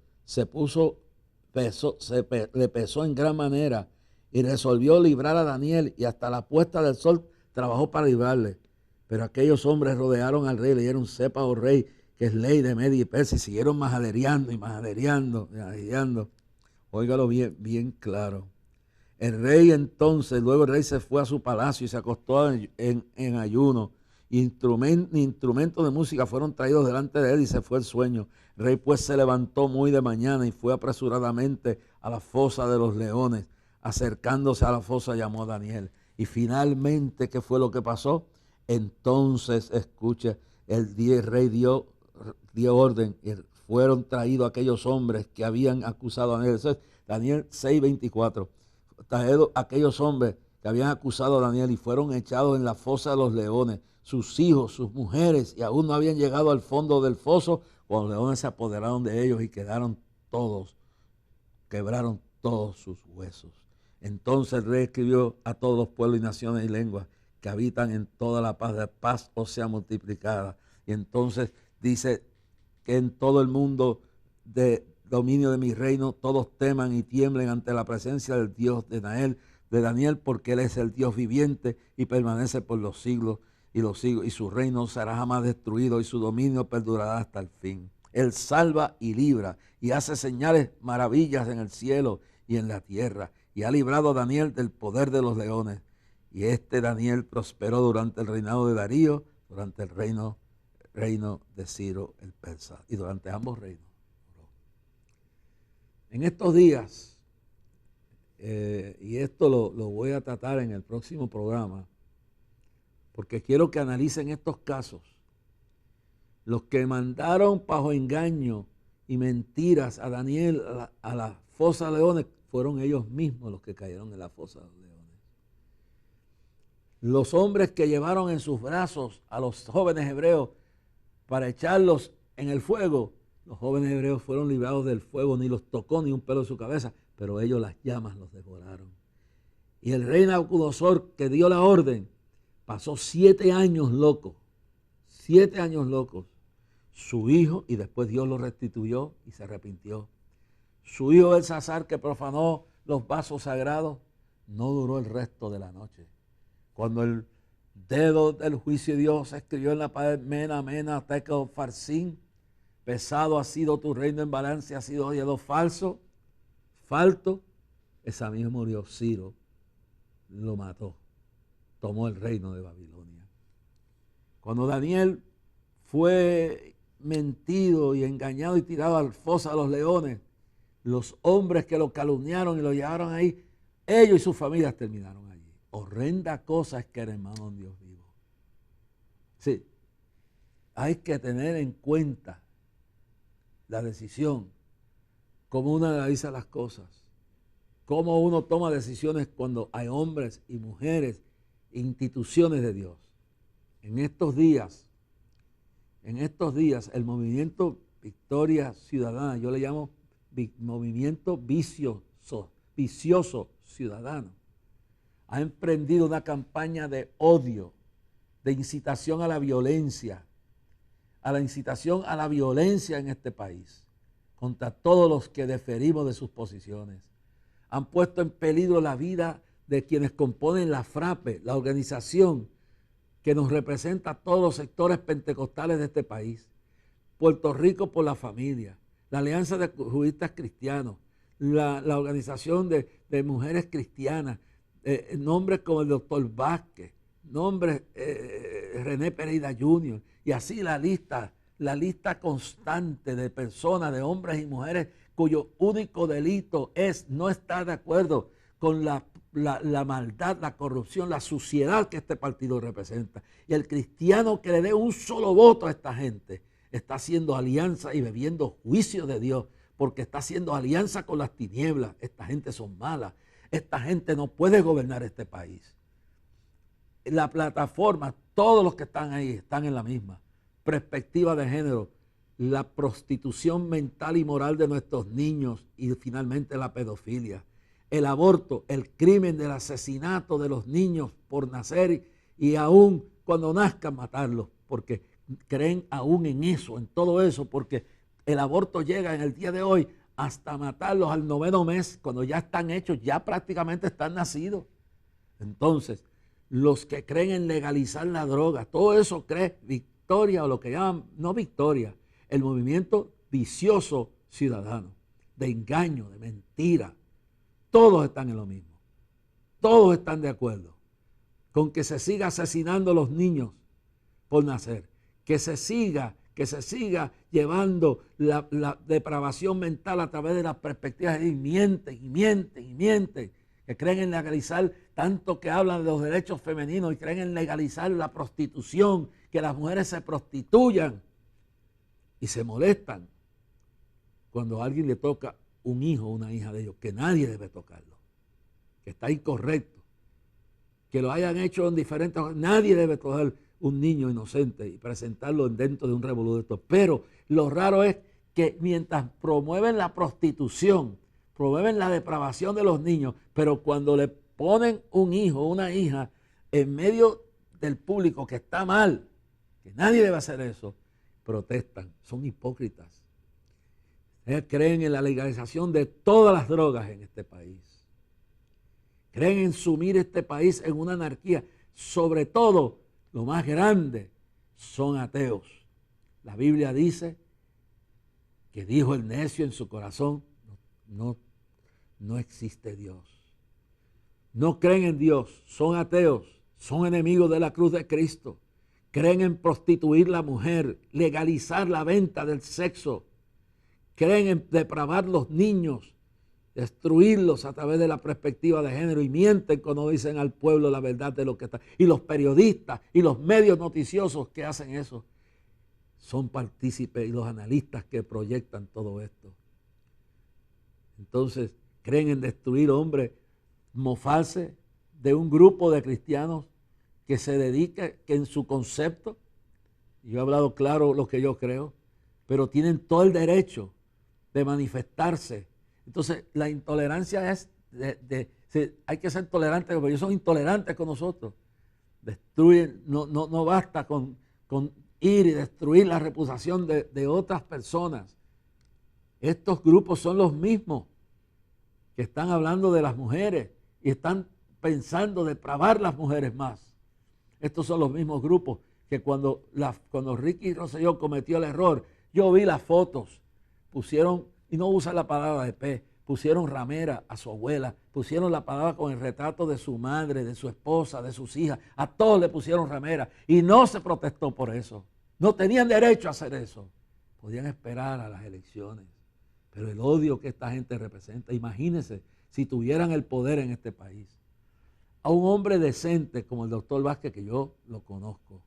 le pesó en gran manera y resolvió librar a Daniel, y hasta la puesta del sol trabajó para librarle. Pero aquellos hombres rodearon al rey, le dieron sepa, oh rey, que es ley de Media y Persia, y siguieron majadereando y majadereando. Óigalo bien, bien claro. El rey entonces, luego el rey se fue a su palacio y se acostó en ayuno. Instrumentos de música fueron traídos delante de él y se fue el sueño. El rey pues se levantó muy de mañana y fue apresuradamente a la fosa de los leones. Acercándose a la fosa llamó a Daniel. Y finalmente, ¿qué fue lo que pasó? Entonces, escuche, el rey dio orden y fueron traídos aquellos hombres que habían acusado a Daniel. Eso es Daniel 6:24. Traídos aquellos hombres que habían acusado a Daniel y fueron echados en la fosa de los leones, sus hijos, sus mujeres, y aún no habían llegado al fondo del foso cuando los leones se apoderaron de ellos y quebraron todos sus huesos. Entonces el rey escribió a todos los pueblos y naciones y lenguas que habitan en toda la paz os sea multiplicada. Y entonces dice que en todo el mundo de dominio de mi reino todos teman y tiemblen ante la presencia del Dios de Daniel, porque él es el Dios viviente y permanece por los siglos y los siglos, y su reino será jamás destruido y su dominio perdurará hasta el fin. Él salva y libra y hace señales, maravillas en el cielo y en la tierra, y ha librado a Daniel del poder de los leones. Y Daniel prosperó durante el reinado de Darío, durante el reino de Ciro el persa, y durante ambos reinos. En estos días, y esto lo voy a tratar en el próximo programa, porque quiero que analicen estos casos. Los que mandaron bajo engaño y mentiras a Daniel a la fosa de leones fueron ellos mismos los que cayeron en la fosa de leones. Los hombres que llevaron en sus brazos a los jóvenes hebreos para echarlos en el fuego, los jóvenes hebreos fueron librados del fuego, ni los tocó ni un pelo de su cabeza, pero ellos las llamas los devoraron. Y el rey Nabucodonosor, que dio la orden, pasó 7 años loco, 7 años locos. Su hijo, y después Dios lo restituyó y se arrepintió. Su hijo Belsasar, que profanó los vasos sagrados, no duró el resto de la noche. Cuando el dedo del juicio de Dios escribió en la pared, Mena, Mena, Tekel, Farsin, pesado ha sido tu reino en balance, ha sido hallado falto, esa misma murió. Ciro lo mató, tomó el reino de Babilonia. Cuando Daniel fue mentido y engañado y tirado al fosa de los leones, los hombres que lo calumniaron y lo llevaron ahí, ellos y sus familias terminaron allí. Horrenda cosa es que era hermano de Dios vivo. Sí, hay que tener en cuenta la decisión, cómo uno analiza las cosas, cómo uno toma decisiones cuando hay hombres y mujeres, instituciones de Dios. En estos días, el movimiento Victoria Ciudadana, yo le llamo movimiento vicioso ciudadano, ha emprendido una campaña de odio, de incitación a la violencia, en este país, contra todos los que diferimos de sus posiciones. Han puesto en peligro la vida de quienes componen la FRAPE, la organización que nos representa a todos los sectores pentecostales de este país. Puerto Rico por la Familia, la Alianza de Juristas Cristianos, la organización de mujeres cristianas, nombres como el doctor Vázquez, nombres René Pereira Jr., y así la lista la lista constante de personas, de hombres y mujeres cuyo único delito es no estar de acuerdo con la maldad, la corrupción, la suciedad que este partido representa. Y el cristiano que le dé un solo voto a esta gente está haciendo alianza y bebiendo juicio de Dios, porque está haciendo alianza con las tinieblas. Esta gente son malas. Esta gente no puede gobernar este país. La plataforma, todos los que están ahí están en la misma perspectiva de género, la prostitución mental y moral de nuestros niños y finalmente la pedofilia, el aborto, el crimen del asesinato de los niños por nacer y aún cuando nazcan matarlos, porque creen aún en eso, en todo eso, porque el aborto llega en el día de hoy hasta matarlos al 9º mes, cuando ya están hechos, ya prácticamente están nacidos. Entonces, los que creen en legalizar la droga, todo eso cree Victoria, o lo que llaman, no Victoria, el movimiento vicioso ciudadano, de engaño, de mentira. Todos están en lo mismo. Todos están de acuerdo con que se siga asesinando a los niños por nacer, que se siga llevando la depravación mental a través de las perspectivas y mienten, que creen en legalizar, tanto que hablan de los derechos femeninos y creen en legalizar la prostitución, que las mujeres se prostituyan y se molestan cuando a alguien le toca un hijo o una hija de ellos, que nadie debe tocarlo, que está incorrecto, que lo hayan hecho en diferentes, nadie debe coger un niño inocente y presentarlo dentro de un revolú de esto. Pero lo raro es que mientras promueven la prostitución, promueven la depravación de los niños, pero cuando le ponen un hijo o una hija en medio del público que está mal, que nadie debe hacer eso, protestan, son hipócritas. Ellos creen en la legalización de todas las drogas en este país. Creen en sumir este país en una anarquía. Sobre todo, lo más grande, son ateos. La Biblia dice que dijo el necio en su corazón, no existe Dios. No creen en Dios, son ateos, son enemigos de la cruz de Cristo. Creen en prostituir la mujer, legalizar la venta del sexo. Creen en depravar los niños, destruirlos a través de la perspectiva de género y mienten cuando dicen al pueblo la verdad de lo que está. Y los periodistas y los medios noticiosos que hacen eso son partícipes, y los analistas que proyectan todo esto. Entonces, creen en destruir hombres, mofarse de un grupo de cristianos que se dedica, que en su concepto, yo he hablado claro lo que yo creo, pero tienen todo el derecho de manifestarse. Entonces, la intolerancia es, hay que ser tolerantes, porque ellos son intolerantes con nosotros. Destruyen, no basta con ir y destruir la reputación de otras personas. Estos grupos son los mismos que están hablando de las mujeres y están pensando depravar las mujeres más. Estos son los mismos grupos que cuando Ricky Rosselló cometió el error, yo vi las fotos, pusieron, y no usa la palabra de P, pusieron ramera a su abuela, pusieron la palabra con el retrato de su madre, de su esposa, de sus hijas, a todos le pusieron ramera y no se protestó por eso. No tenían derecho a hacer eso. Podían esperar a las elecciones, pero el odio que esta gente representa, imagínense si tuvieran el poder en este país. A un hombre decente como el doctor Vázquez, que yo lo conozco,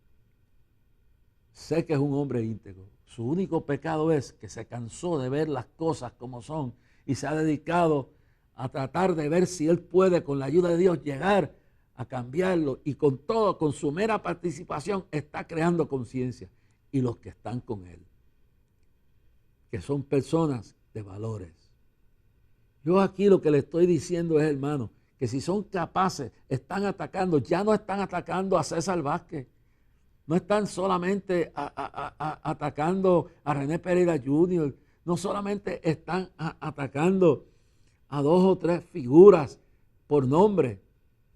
sé que es un hombre íntegro. Su único pecado es que se cansó de ver las cosas como son y se ha dedicado a tratar de ver si él puede, con la ayuda de Dios, llegar a cambiarlo, y con todo, con su mera participación, está creando conciencia. Y los que están con él, que son personas de valores. Yo aquí lo que le estoy diciendo es, hermano, que si son capaces, están atacando, ya no están atacando a César Vázquez, no están solamente atacando a René Pereira Jr., no solamente están atacando a 2 o 3 figuras por nombre,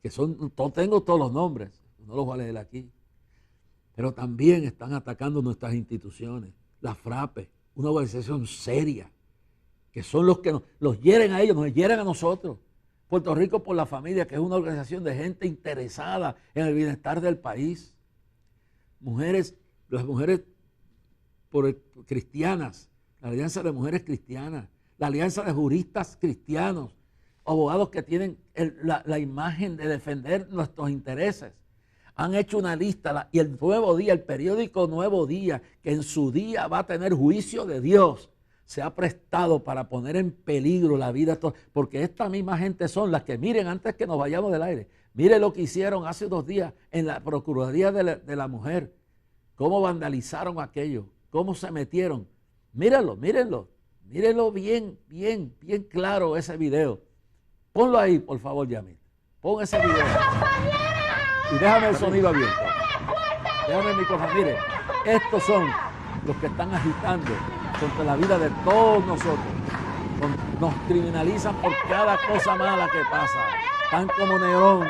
que son, tengo todos los nombres, no los voy a leer aquí, pero también están atacando nuestras instituciones, la FRAPE, una organización seria, que son los que los hieren a ellos, nos hieren a nosotros. Puerto Rico por la Familia, que es una organización de gente interesada en el bienestar del país. Mujeres, las mujeres cristianas, la alianza de mujeres cristianas, la alianza de juristas cristianos, abogados que tienen la imagen de defender nuestros intereses. Han hecho una lista y el Nuevo Día, el periódico Nuevo Día, que en su día va a tener juicio de Dios, se ha prestado para poner en peligro la vida, porque esta misma gente son las que, miren, antes que nos vayamos del aire, miren lo que hicieron hace 2 días en la Procuraduría de la Mujer, cómo vandalizaron aquello, cómo se metieron. Mírenlo, mírenlo, mírenlo bien, bien, bien claro ese video. Ponlo ahí, por favor, Yamil. Pon ese video. Y déjame el sonido abierto. Déjame el micrófono. Mire, estos son los que están agitando contra la vida de todos nosotros. Nos criminalizan por cada cosa mala que pasa. Están como Nerón,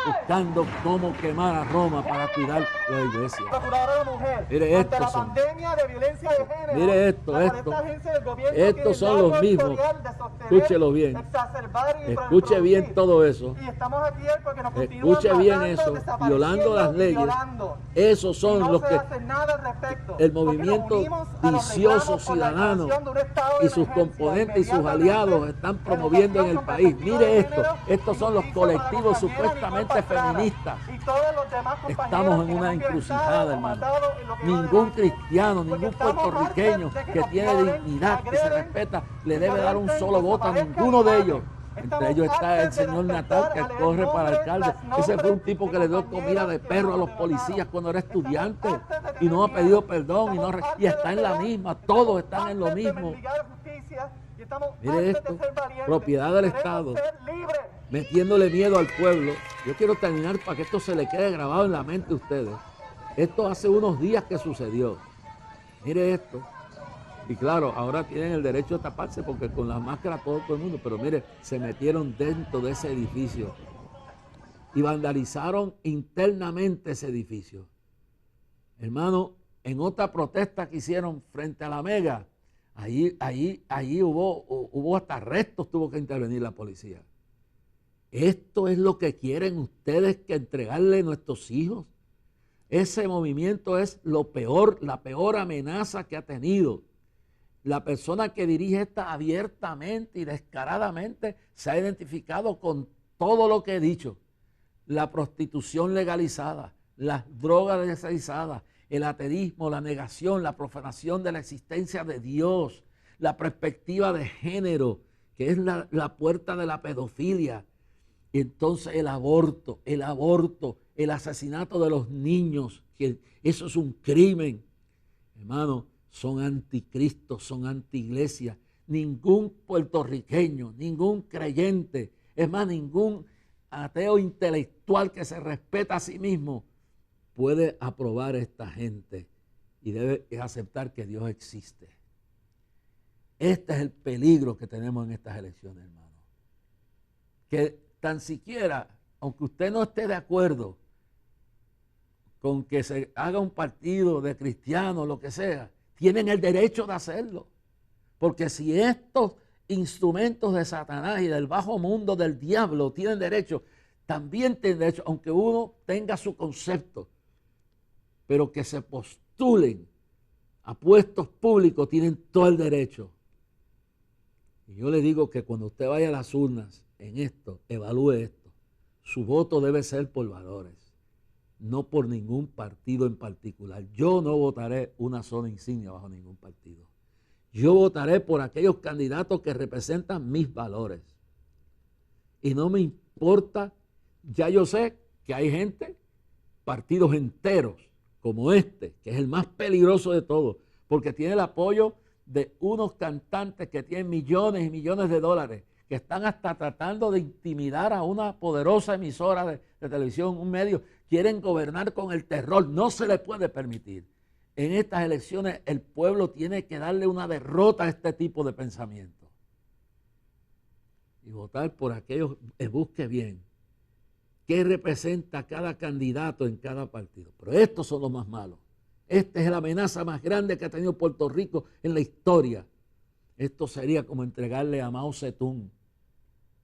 buscando cómo quemar a Roma para cuidar la iglesia. Mire esto, la pandemia de violencia de género. Mire esto. Estos son los mismos. Escúchelo bien. Escuche bien todo eso. Escuche bien eso. Violando las leyes. Esos son los que el movimiento vicioso ciudadano y sus componentes y sus aliados están promoviendo en el país. Mire esto. Estos son los colectivos supuestamente feministas. Estamos en una encrucijada, hermano. Ningún cristiano, ningún puertorriqueño que tiene dignidad, que se respeta, le debe dar un solo voto a ninguno de ellos. Entre ellos está el señor Natal, que corre para alcalde. Ese fue un tipo que le dio comida de perro a los policías cuando era estudiante y no ha pedido perdón y está en la misma. Todos están en lo mismo. Mire esto, propiedad del Estado, metiéndole miedo al pueblo. Yo quiero terminar para que esto se le quede grabado en la mente a ustedes. Esto hace unos días que sucedió. Mire esto. Y claro, ahora tienen el derecho a taparse porque con las máscaras todo el mundo, pero mire, se metieron dentro de ese edificio y vandalizaron internamente ese edificio. Hermano, en otra protesta que hicieron frente a la Mega, allí hubo hasta arrestos, tuvo que intervenir la policía. Esto es lo que quieren ustedes que entregarle a nuestros hijos. Ese movimiento es lo peor, la peor amenaza que ha tenido. La persona que dirige esta abiertamente y descaradamente se ha identificado con todo lo que he dicho. La prostitución legalizada, las drogas legalizadas, el ateísmo, la negación, la profanación de la existencia de Dios, la perspectiva de género, que es la puerta de la pedofilia. Y entonces el aborto, el asesinato de los niños, que eso es un crimen. Hermano, son anticristos, son antiiglesia. Ningún puertorriqueño, ningún creyente, es más, ningún ateo intelectual que se respeta a sí mismo puede aprobar a esta gente y debe aceptar que Dios existe. Este es el peligro que tenemos en estas elecciones, hermano. Que tan siquiera, aunque usted no esté de acuerdo con que se haga un partido de cristianos, lo que sea, tienen el derecho de hacerlo. Porque si estos instrumentos de Satanás y del bajo mundo del diablo tienen derecho, también tienen derecho, aunque uno tenga su concepto, pero que se postulen a puestos públicos, tienen todo el derecho. Y yo le digo que cuando usted vaya a las urnas en esto, evalúe esto. Su voto debe ser por valores, no por ningún partido en particular. Yo no votaré una sola insignia bajo ningún partido. Yo votaré por aquellos candidatos que representan mis valores. Y no me importa, ya yo sé que hay gente, partidos enteros, como este, que es el más peligroso de todos, porque tiene el apoyo de unos cantantes que tienen millones y millones de dólares, que están hasta tratando de intimidar a una poderosa emisora de televisión, un medio. Quieren gobernar con el terror, no se les puede permitir. En estas elecciones el pueblo tiene que darle una derrota a este tipo de pensamiento. Y votar por aquellos, busque bien, qué representa cada candidato en cada partido. Pero estos son los más malos. Esta es la amenaza más grande que ha tenido Puerto Rico en la historia. Esto sería como entregarle a Mao Zedong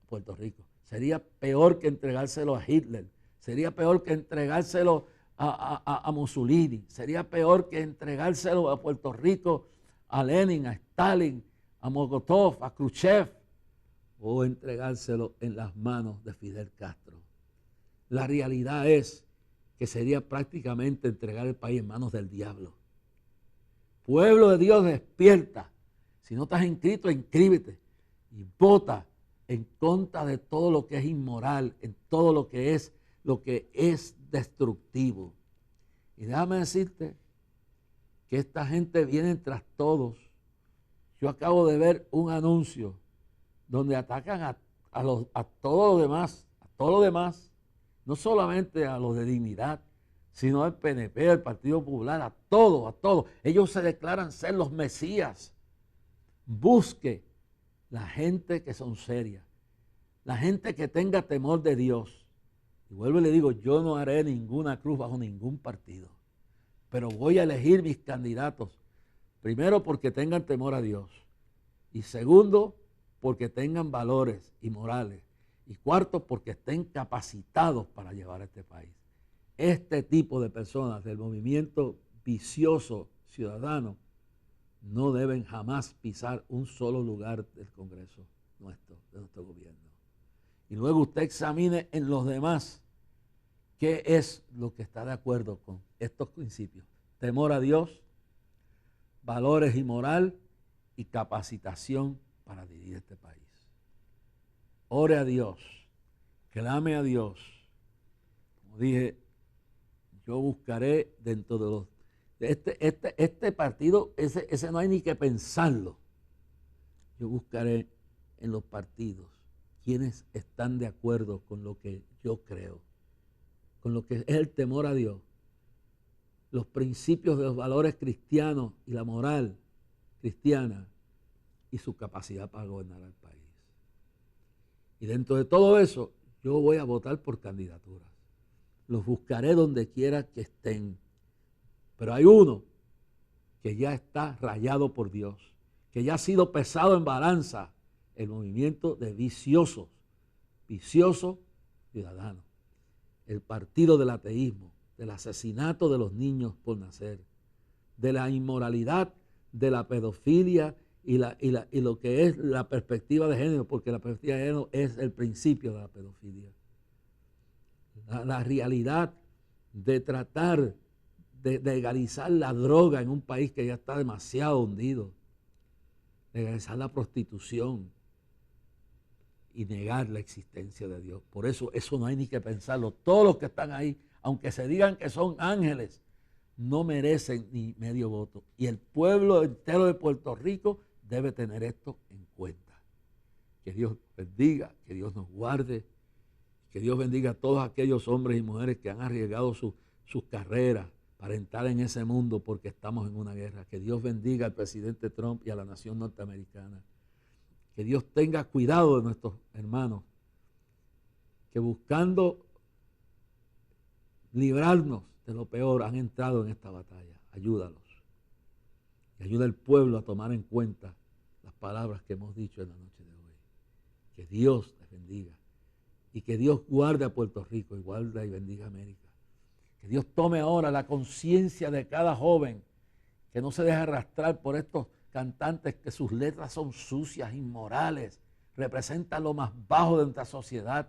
a Puerto Rico. Sería peor que entregárselo a Hitler. Sería peor que entregárselo a Mussolini, sería peor que entregárselo a Puerto Rico a Lenin, a Stalin, a Molotov, a Khrushchev, o entregárselo en las manos de Fidel Castro. La realidad es que sería prácticamente entregar el país en manos del diablo. Pueblo de Dios, despierta. Si no estás inscrito, inscríbete y vota en contra de todo lo que es inmoral, en todo lo que es destructivo. Y déjame decirte que esta gente viene tras todos. Yo acabo de ver un anuncio donde atacan a todo lo demás, no solamente a los de Dignidad, sino al PNP, al Partido Popular, a todos. Ellos se declaran ser los mesías. Busque la gente que son serias, la gente que tenga temor de Dios. Y vuelvo y le digo, yo no haré ninguna cruz bajo ningún partido, pero voy a elegir mis candidatos, primero porque tengan temor a Dios, y segundo, porque tengan valores y morales, y cuarto, porque estén capacitados para llevar a este país. Este tipo de personas del movimiento vicioso ciudadano no deben jamás pisar un solo lugar del Congreso de nuestro gobierno. Y luego usted examine en los demás qué es lo que está de acuerdo con estos principios. Temor a Dios, valores y moral y capacitación para dirigir este país. Ore a Dios, clame a Dios. Como dije, yo buscaré dentro de los... Este partido, ese no hay ni que pensarlo. Yo buscaré en los partidos quienes están de acuerdo con lo que yo creo, con lo que es el temor a Dios, los principios de los valores cristianos y la moral cristiana y su capacidad para gobernar al país. Y dentro de todo eso, yo voy a votar por candidaturas. Los buscaré donde quiera que estén. Pero hay uno que ya está rayado por Dios, que ya ha sido pesado en balanza, el movimiento de viciosos ciudadanos, el partido del ateísmo, del asesinato de los niños por nacer, de la inmoralidad, de la pedofilia y lo que es la perspectiva de género, porque la perspectiva de género es el principio de la pedofilia. La realidad de tratar de legalizar la droga en un país que ya está demasiado hundido, legalizar la prostitución y negar la existencia de Dios. Por eso no hay ni que pensarlo. Todos los que están ahí, aunque se digan que son ángeles, no merecen ni medio voto. Y el pueblo entero de Puerto Rico debe tener esto en cuenta. Que Dios bendiga, que Dios nos guarde, que Dios bendiga a todos aquellos hombres y mujeres que han arriesgado sus carreras para entrar en ese mundo porque estamos en una guerra. Que Dios bendiga al presidente Trump y a la nación norteamericana. Que Dios tenga cuidado de nuestros hermanos que buscando librarnos de lo peor han entrado en esta batalla. Ayúdalos. Y ayuda al pueblo a tomar en cuenta las palabras que hemos dicho en la noche de hoy. Que Dios les bendiga. Y que Dios guarde a Puerto Rico y guarde y bendiga a América. Que Dios tome ahora la conciencia de cada joven, que no se deje arrastrar por estos cantantes que sus letras son sucias, inmorales, representan lo más bajo de nuestra sociedad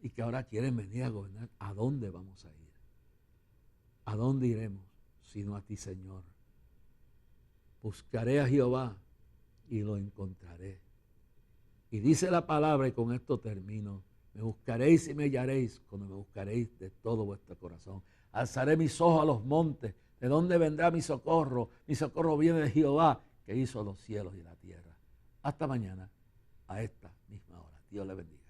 y que ahora quieren venir a gobernar. ¿A dónde vamos a ir? ¿A dónde iremos? Sino a ti, Señor. Buscaré a Jehová y lo encontraré. Y dice la palabra, y con esto termino, me buscaréis y me hallaréis cuando me buscaréis de todo vuestro corazón. Alzaré mis ojos a los montes. ¿De dónde vendrá mi socorro? Mi socorro viene de Jehová, que hizo los cielos y la tierra. Hasta mañana, a esta misma hora. Dios le bendiga.